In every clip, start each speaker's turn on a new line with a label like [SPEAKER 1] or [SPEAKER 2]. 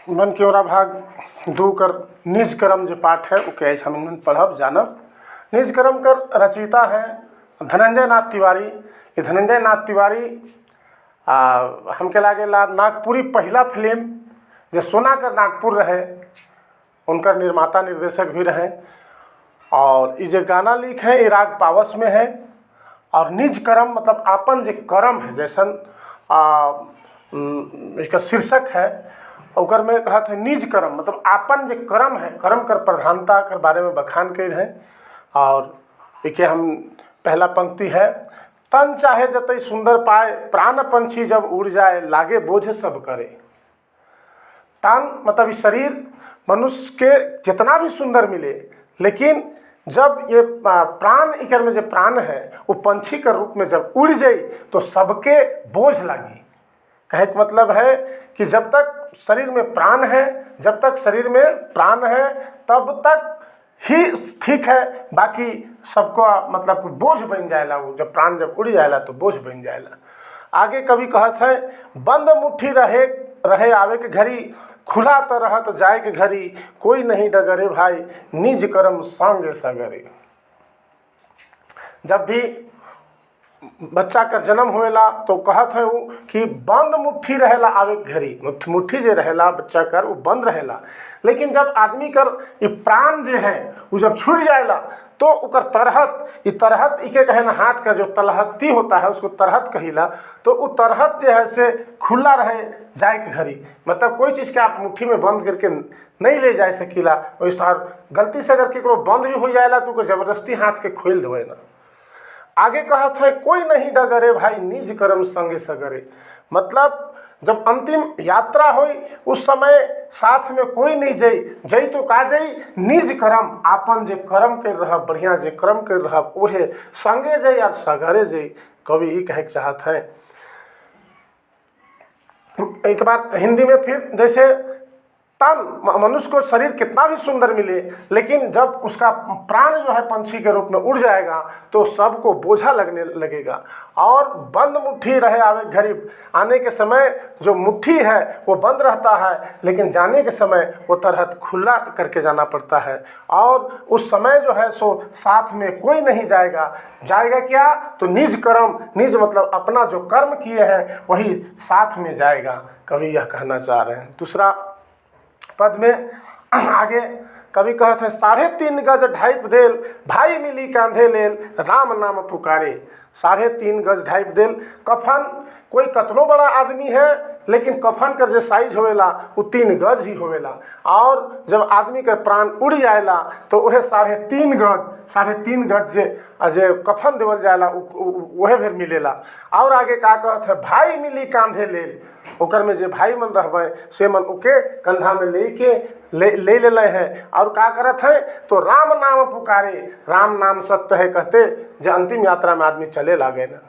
[SPEAKER 1] मन के ओरा भाग दू कर निज कर्म जो पाठ है वो कैसे हम पढ़ब जानब। निज कर्म कर रचयिता है धनंजय नाथ तिवारी। ये धनंजय नाथ तिवारी हमके लागेला नागपुरी पहला फिल्म जो सोना कर नागपुर रहे उनका निर्माता निर्देशक भी रहे। और ये जो गाना लिख है ये राग पावस में है। और निज कर्म मतलब आपन जो कर्म है जैसन इसका शीर्षक है ओकर में कहा था निज कर्म मतलब आपन जो कर्म है कर्म कर प्रधानता के बारे में बखान कर है। और एक हम पहला पंक्ति है तन चाहे जतई सुंदर पाए प्राण पंछी जब उड़ जाए लागे बोझ सब करे। तन मतलब शरीर मनुष्य के जितना भी सुंदर मिले लेकिन जब ये प्राण इकर में जो प्राण है वो पंछी के रूप में जब उड़ जाए तो सबके बोझ लगी। कहे का मतलब है कि जब तक शरीर में प्राण है जब तक शरीर में प्राण है तब तक ही ठीक है, बाकी सबको मतलब बोझ बन जाएगा। वो जब प्राण जब उड़ जाएगा तो बोझ बन जाएगा। आगे कभी कहत है बंद मुट्ठी रहे रहे आवे के घड़ी खुला तो रहत जाए के घड़ी कोई नहीं डगरे भाई निज कर्म संग सगरे। जब भी बच्चा का जन्म होएला तो कहत है वो कि बंद मुट्ठी रहेला आवे के घड़ी मुट्ठी जो रहेला बच्चा कर वो बंद रहेला। लेकिन जब आदमी कर ये प्राण जो है वो जब छूट जाएला तो उकर तरहत ये तरहत इके कहे ना हाथ का जो तलहत्ती होता है उसको तरहत कहिला। तो वो तरहत जो है से खुला रहे जाए के घड़ी मतलब कोई चीज़ के आप मुट्ठी में बंद करके नहीं ले जा सकीला। वैसा गलती से अगर केकरो बंद भी हो जाएला तो जबरदस्ती हाथ के खोल देवे ना। आगे कहत है कोई नहीं डगरे भाई निज कर्म संगे सगरे मतलब जब अंतिम यात्रा हुई उस समय साथ में कोई नहीं जई तो का जई निज कर्म आपन जे कर्म कर रहा बढ़िया जे कर्म कर रहा वह संगे जई और सगरे जई। कवि ये कहे चाहत है। एक बार हिंदी में फिर जैसे तन मनुष्य को शरीर कितना भी सुंदर मिले लेकिन जब उसका प्राण जो है पंछी के रूप में उड़ जाएगा तो सबको बोझा लगने लगेगा। और बंद मुट्ठी रहे आवे घड़ी आने के समय जो मुट्ठी है वो बंद रहता है लेकिन जाने के समय वो तरहत खुला करके जाना पड़ता है। और उस समय जो है सो साथ में कोई नहीं जाएगा। जाएगा क्या तो निज कर्म निज मतलब अपना जो कर्म किए हैं वही साथ में जाएगा। कवि यह कहना चाह रहे हैं। दूसरा पद में आगे कवि कहते हैं 3.5 गज ढाइप देल भाई मिली कांधे लेल राम नाम पुकारे। 3.5 गज ढाइप देल कफन कोई कतनो बड़ा आदमी है लेकिन कफन का जो साइज होवेला वो 3 गज ही होवेला। और जब आदमी का प्राण उड़ जाएला तो वह 3.5 गज जे कफन देवल जाएला वह फिर मिलेला। और आगे का कहते हैं भाई मिली कांधे लेल ओकर में जे भाई मन रहबे से मन उके कंधा में लेके ले है। और का करत है तो राम नाम पुकारे राम नाम सत्य है कहते जो अंतिम यात्रा में आदमी चले लागे ना।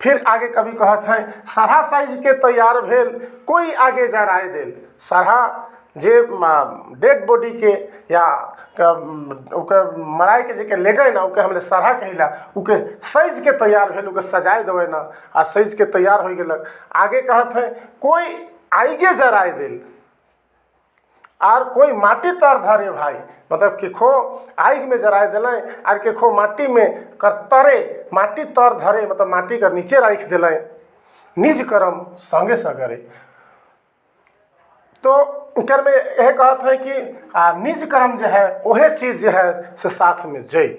[SPEAKER 1] फिर आगे कभी कहत है सरहा साइज के तैयार भेल कोई आगे जराए देल। सरहा जे डेड बॉडी के या मराई के जे ले गए ना उके हमने सरहा कहिला उके सज के तैयार भेल उके सजाए देवे ना आ सज के तैयार हो गेलक। आगे कहत है कोई आगे जराए देल और कोई माटी तर धरे भाई मतलब केखो आग में जराए दिल और केखो माटी में कर तरे माटी तर धरे मतलब माटी कर नीचे रख दिल निज कर्म संगे सगरे। तो इकर में यह कहत है कि निज कर्म जो है वह चीज़ जो है से साथ में जई।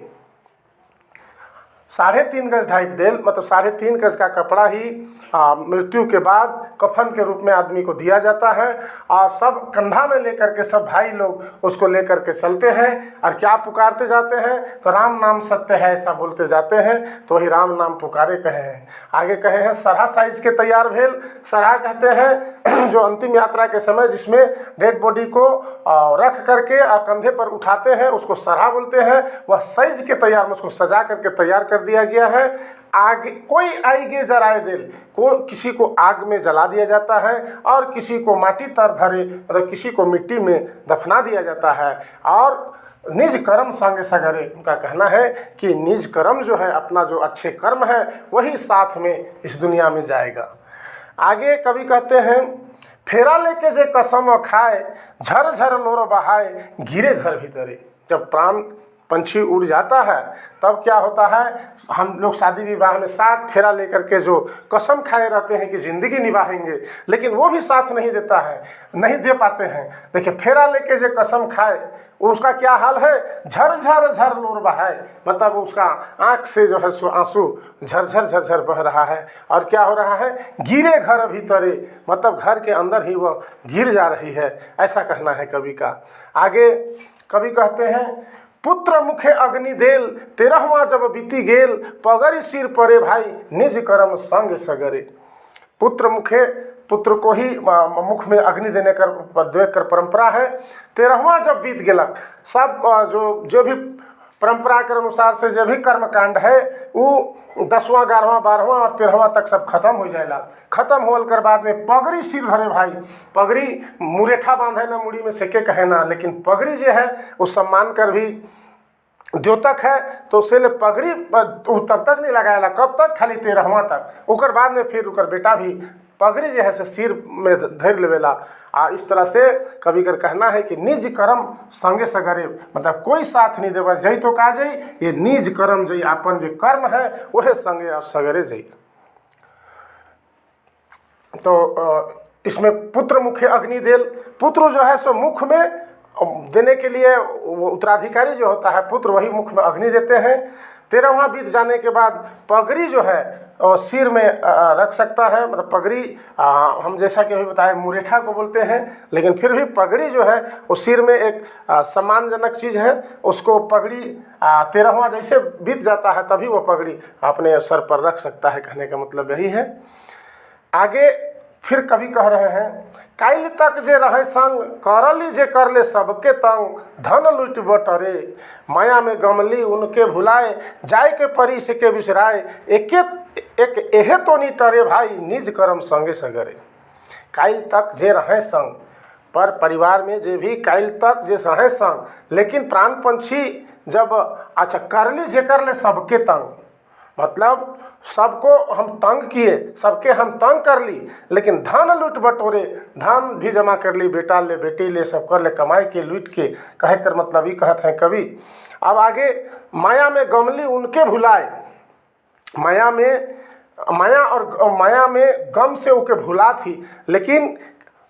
[SPEAKER 1] 3.5 गज ढाइप देल मतलब 3.5 गज का कपड़ा ही मृत्यु के बाद कफन के रूप में आदमी को दिया जाता है। और सब कंधा में लेकर के सब भाई लोग उसको लेकर के चलते हैं और क्या पुकारते जाते हैं तो राम नाम सत्य है ऐसा बोलते जाते हैं तो वही राम नाम पुकारे कहे हैं। आगे कहे हैं सरहा साइज के तैयार भेल। सरहा कहते हैं जो अंतिम यात्रा के समय जिसमें डेड बॉडी को रख करके कंधे पर उठाते हैं उसको सरहा बोलते हैं। वह साइज के तैयार में उसको सजा करके तैयार कर दिया गया है। आग कोई आगे जराए दिल को किसी को आग में जला दिया जाता है और किसी को माटी तर धरे मतलब किसी को मिट्टी में दफना दिया जाता है। और निज कर्म संग सगरे उनका कहना है कि निज कर्म जो है अपना जो अच्छे कर्म है वही साथ में इस दुनिया में जाएगा। आगे कवि कहते हैं फेरा लेके जे कसम खाए, झर झर लोर बहाए, गिरे घर भीतरे। जब प्राण पंछी उड़ जाता है तब क्या होता है, हम लोग शादी विवाह में 7 फेरा लेकर के जो कसम खाए रहते हैं कि ज़िंदगी निभाएंगे, लेकिन वो भी साथ नहीं देता है, नहीं दे पाते हैं। देखिए, फेरा लेके जो कसम खाए उसका क्या हाल है, झर झर झर लोर बहाए, मतलब उसका आँख से जो है सो आंसू झरझर झरझर बह रहा है। और क्या हो रहा है, गिरे घर भीतरे, मतलब घर के अंदर ही वह गिर जा रही है, ऐसा कहना है कवि का। आगे कवि कहते हैं, पुत्र मुखे अग्नि देल, 13वां जब बीती गेल, पगरि सिर परे भाई, निज कर्म संग सगरे। पुत्र मुखे, पुत्र को ही मुख में अग्नि देने कर देख कर परंपरा है। 13वां जब बीत गेलक, सब जो भी परंपरा के अनुसार से जो भी कर्मकांड है वो 10वां 11वां 12वां और 13वां तक सब खत्म हो जाएगा। खत्म होल कर बाद में पगड़ी सिर धरे भाई, पगड़ी मुरेठा बांधे ना मुड़ी में सेके कहे ना, लेकिन पगड़ी जो है वो सम्मान कर भी द्योतक है, तो उससे ले पगड़ी तब तक नहीं लगाएला, कब तक, खाली 13वां तक। उकर बाद में फिर उकर बेटा भी पगड़ी जो है से सिर में धर लेवेला। इस तरह से कवि कर कहना है कि निज कर्म संगे सगरे, मतलब कोई साथ नहीं देवा, जई तो का जई, ये निज कर्म जई, अपन जो कर्म है वह संगे और सगरे जई। तो इसमें पुत्र मुखे अग्नि देल, पुत्र जो है सो मुख में देने के लिए वो उत्तराधिकारी जो होता है पुत्र, वही मुख में अग्नि देते हैं। 13वां बीत जाने के बाद पगड़ी जो है सिर में रख सकता है, मतलब पगड़ी हम जैसा कि अभी बताए मुरेठा को बोलते हैं, लेकिन फिर भी पगड़ी जो है वो सिर में एक सम्मानजनक चीज़ है। उसको पगड़ी 13वां जैसे बीत जाता है तभी वो पगड़ी अपने सर पर रख सकता है, कहने का मतलब यही है। आगे फिर कवि कह रहे हैं, काइल तक जे रहे संग, करली जे कर ले सबके तंग, धन लुट बटरे, माया में गमली उनके भुलाए, जाय के परी से के बिसराए, एक एहे तो नहीं टरे भाई, निज कर्म संगे सगरे। काइल तक जे रहे संग, पर परिवार में जे भी काइल तक जे रहे संग, लेकिन प्राण पंछी जब अच्छा करली जे कर ले सबके तंग, मतलब सबको हम तंग किए, सबके हम तंग कर ली, लेकिन धन लूट बटोरे, धन भी जमा कर ली, बेटा ले बेटी ले सब कर ले, कमाई के लूट के, कहे कर मतलब ही कहते हैं कवि। अब आगे, माया में गमली उनके भुलाए, माया में गम से उनके भुला थी, लेकिन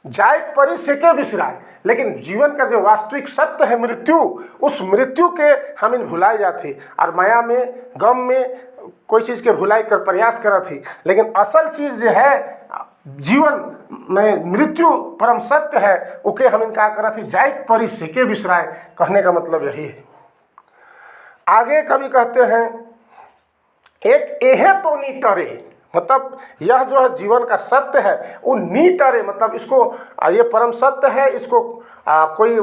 [SPEAKER 1] जाय परी से के बिसराए, लेकिन जीवन का जो वास्तविक सत्य है मृत्यु, उस मृत्यु के हम इन भुलाई जाती, और माया में गम में कोई चीज़ के भुलाई कर प्रयास करा थी, लेकिन असल चीज़ जो है जीवन में मृत्यु परम सत्य है, उके हम इनका करा थी, जाय परी से के बिसराए, कहने का मतलब यही है। आगे कवि कहते हैं, एक एहे तो नी टरे, मतलब यह जो है जीवन का सत्य है वो नी टरे, मतलब इसको ये परम सत्य है, इसको कोई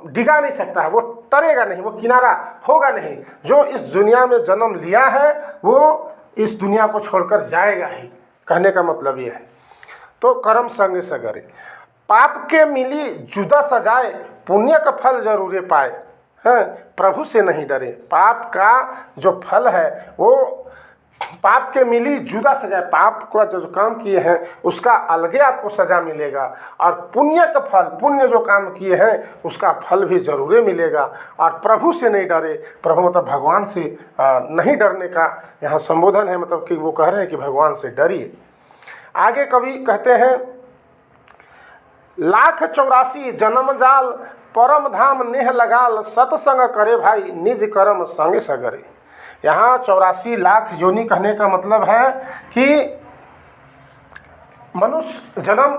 [SPEAKER 1] डिगा नहीं सकता है, वो टरेगा नहीं, वो किनारा होगा नहीं। जो इस दुनिया में जन्म लिया है वो इस दुनिया को छोड़कर जाएगा ही, कहने का मतलब ये है। तो कर्म संग सगरे, पाप के मिली जुदा सजाए, पुण्य का फल जरूरे पाए, हैं प्रभु से नहीं डरे। पाप का जो फल है वो पाप के मिली जुदा सजा, पाप को जो काम किए हैं उसका अलगे आपको सजा मिलेगा, और पुण्य का फल, पुण्य जो काम किए हैं उसका फल भी जरूर मिलेगा। और प्रभु से नहीं डरे, प्रभु मतलब भगवान से नहीं डरने का यहाँ संबोधन है, मतलब कि वो कह रहे हैं कि भगवान से डरिए। आगे कवि कहते हैं, लाख 84 जन्म जाल, परम धाम नेह लगाल, सत्संग करे भाई, निज कर्म संगे सगरे। यहाँ 84 लाख योनि कहने का मतलब है कि मनुष्य जन्म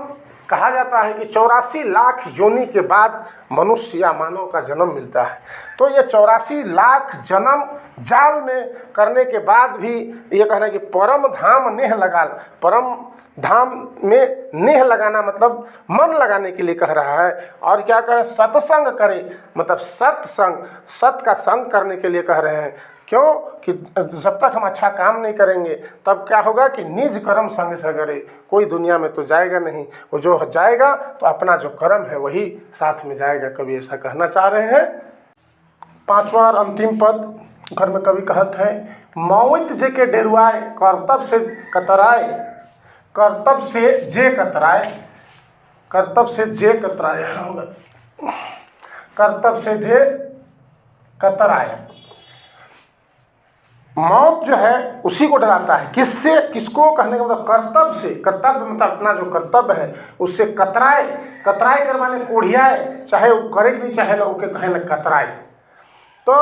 [SPEAKER 1] कहा जाता है कि 84 लाख योनि के बाद मनुष्य या मानव का जन्म मिलता है। तो ये 84 लाख जन्म जाल में करने के बाद भी ये कहना है कि परम धाम नेह लगाल, परम धाम में नेह लगाना मतलब मन लगाने के लिए कह रहा है। और क्या करें, सत्संग करे, मतलब सत्संग, सत का संग करने के लिए कह रहे हैं। क्यों कि जब तक हम अच्छा काम नहीं करेंगे तब क्या होगा कि निज कर्म संग सगरे, कोई दुनिया में तो जाएगा नहीं, वो जो जाएगा तो अपना जो कर्म है वही साथ में जाएगा, कवि ऐसा कहना चाह रहे हैं। 5वां और अंतिम पद घर में कवि कहते हैं, मौत जे के डेरुआए, कर्तव्य से कतराए, कर्तव्य से जे कतराए, कर्तव्य से जे कतराया होगा, कर्तव्य से जे कतराया। मौत जो है उसी को डराता है। किससे? किसको? कहने का मतलब कर्तव्य से। कर्तव्य मतलब अपना जो कर्तव्य है उससे कतराए, कतराए कर माने कोढ़ियाए, चाहे वो करे कि नहीं चाहे लोग के कहे न कतराए। तो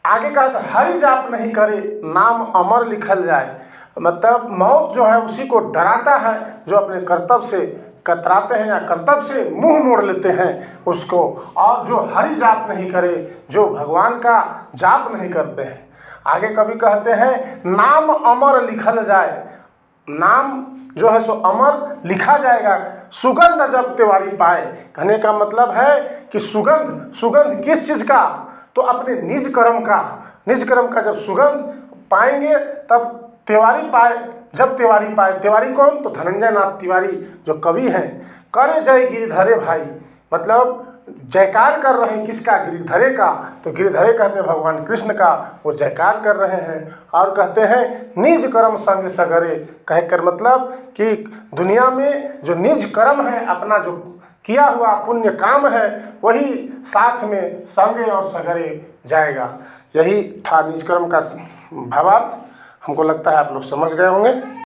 [SPEAKER 1] आगे कहा था हरि जाप नहीं करे नाम अमर लिखल जाए। मतलब मौत जो है उसी को डराता है जो अपने कर्तव्य से कतराते हैं या कर्तव्य से मुंह मोड़ लेते हैं उसको। और जो हरि जाप नहीं करे, जो भगवान का जाप नहीं करते हैं। आगे कभी कहते हैं नाम अमर लिखल जाए। नाम जो है सो अमर लिखा जाएगा, सुगंध जब तिवारी पाए। कहने का मतलब है कि सुगंध, सुगंध किस चीज़ का? तो अपने निज कर्म का। निज कर्म का जब सुगंध पाएंगे तब तिवारी पाए। जब तिवारी पाए, तिवारी कौन? तो धनंजय नाथ तिवारी जो कवि हैं। करे जय गिरिधरे भाई, मतलब जयकार कर रहे हैं किसका? गिरिधरे का। तो गिरिधरे कहते हैं भगवान कृष्ण का, वो जयकार कर रहे हैं। और कहते हैं निज कर्म संग सगरे, कहकर मतलब कि दुनिया में जो निज कर्म है, अपना जो किया हुआ पुण्य काम है, वही साथ में संगे और सगरे जाएगा। यही था निज कर्म का भावार्थ। हमको लगता है आप लोग समझ गए होंगे।